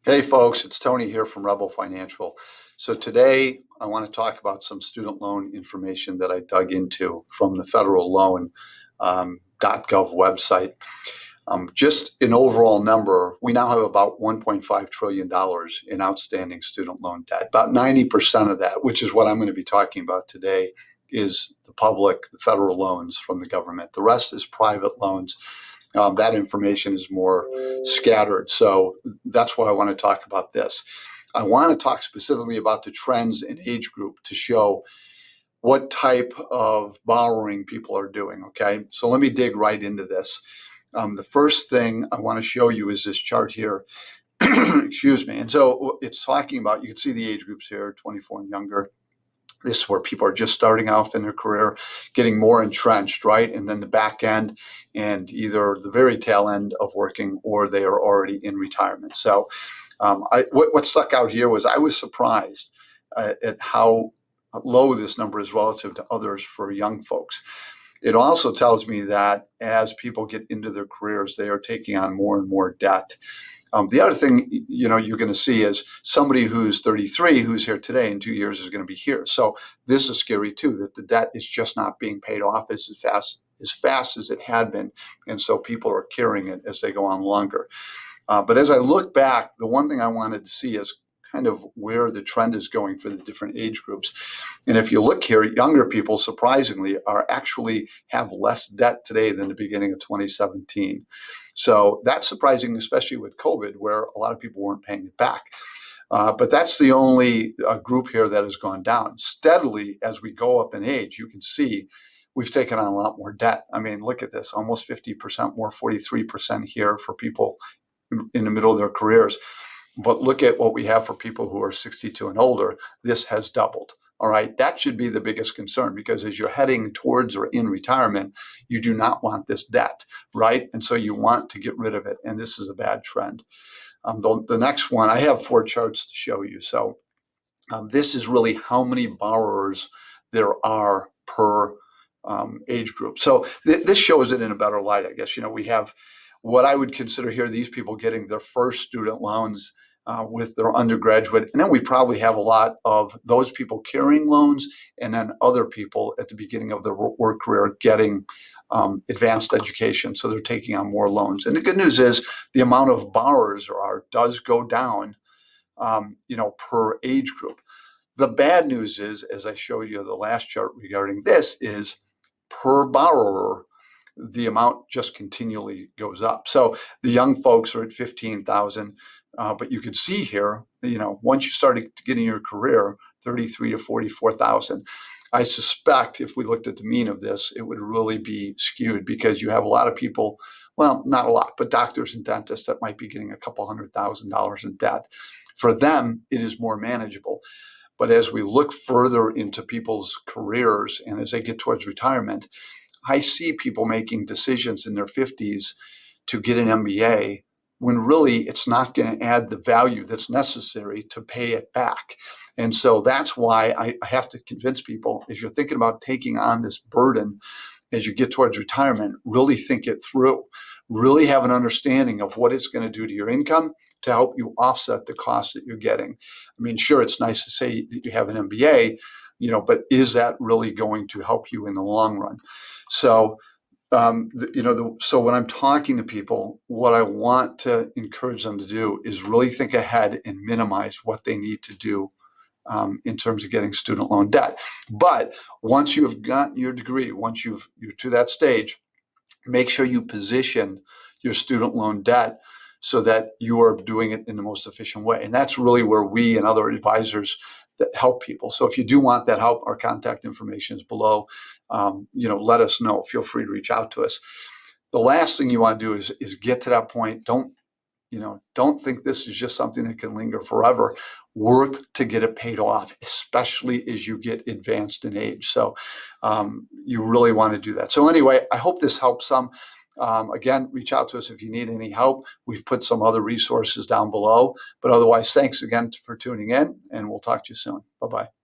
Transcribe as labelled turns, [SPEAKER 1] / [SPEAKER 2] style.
[SPEAKER 1] Hey folks, it's Tony here from Rebel Financial. So today I want to talk about some student loan information that I dug into from the federal loan .gov website. Just an overall number, we now have about $1.5 trillion in outstanding student loan debt. About 90% of that, which is what I'm going to be talking about today, is the public, the federal loans from the government. The rest is private loans. That information is more scattered. So that's why I want to talk about this. I want to talk specifically about the trends in age group to show what type of borrowing people are doing. Okay, so let me dig right into this. The first thing I want to show you is this chart here. Excuse me. And so it's talking about, you can see the age groups here, 24 and younger. This is where people are just starting off in their career, getting more entrenched, right? And then the back end and either the very tail end of working or they are already in retirement. So what stuck out here was I was surprised at how low this number is relative to others for young folks. It also tells me that as people get into their careers, they are taking on more and more debt. The other thing, you're going to see is somebody who's 33, who's here today, in 2 years is going to be here. So this is scary too, that the debt is just not being paid off as fast as it had been. And so people are carrying it as they go on longer. But as I look back, the one thing I wanted to see is kind of where the trend is going for the different age groups. And if you look here, younger people, surprisingly, actually have less debt today than the beginning of 2017. So that's surprising, especially with COVID, where a lot of people weren't paying it back. But that's the only group here that has gone down. Steadily, as we go up in age, you can see we've taken on a lot more debt. I mean, look at this, almost 50% more, 43% here for people in the middle of their careers. But look at what we have for people who are 62 and older. This has doubled. All right, that should be the biggest concern, because as you're heading towards or in retirement, you do not want this debt, right? And so you want to get rid of it. And this is a bad trend. The next one, I have 4 charts to show you. So this is really how many borrowers there are per age group. So this shows it in a better light, I guess. We have what I would consider here, these people getting their first student loans with their undergraduate. And then we probably have a lot of those people carrying loans, and then other people at the beginning of their work career getting advanced education. So they're taking on more loans. And the good news is the amount of borrowers does go down, per age group. The bad news is, as I showed you the last chart regarding this, is per borrower, the amount just continually goes up. So the young folks are at 15,000, but you can see here, once you start getting your career, 33 to 44,000. I suspect if we looked at the mean of this, it would really be skewed, because you have a lot of people, well, not a lot, but doctors and dentists that might be getting a couple $100,000 in debt. For them, it is more manageable. But as we look further into people's careers and as they get towards retirement, I see people making decisions in their 50s to get an MBA when really it's not going to add the value that's necessary to pay it back. And so that's why I have to convince people, if you're thinking about taking on this burden as you get towards retirement, really think it through. Really have an understanding of what it's going to do to your income to help you offset the costs that you're getting. I mean, sure, it's nice to say that you have an MBA, but is that really going to help you in the long run? So, so when I'm talking to people, what I want to encourage them to do is really think ahead and minimize what they need to do in terms of getting student loan debt. But once you've gotten your degree, once you're to that stage, make sure you position your student loan debt so that you are doing it in the most efficient way. And that's really where we and other advisors that help people. So if you do want that help, our contact information is below. Let us know. Feel free to reach out to us. The last thing you want to do is get to that point. Don't think this is just something that can linger forever. Work to get it paid off, especially as you get advanced in age. So you really want to do that. So anyway, I hope this helps some. Again, reach out to us if you need any help. We've put some other resources down below. But otherwise, thanks again for tuning in, and we'll talk to you soon. Bye-bye.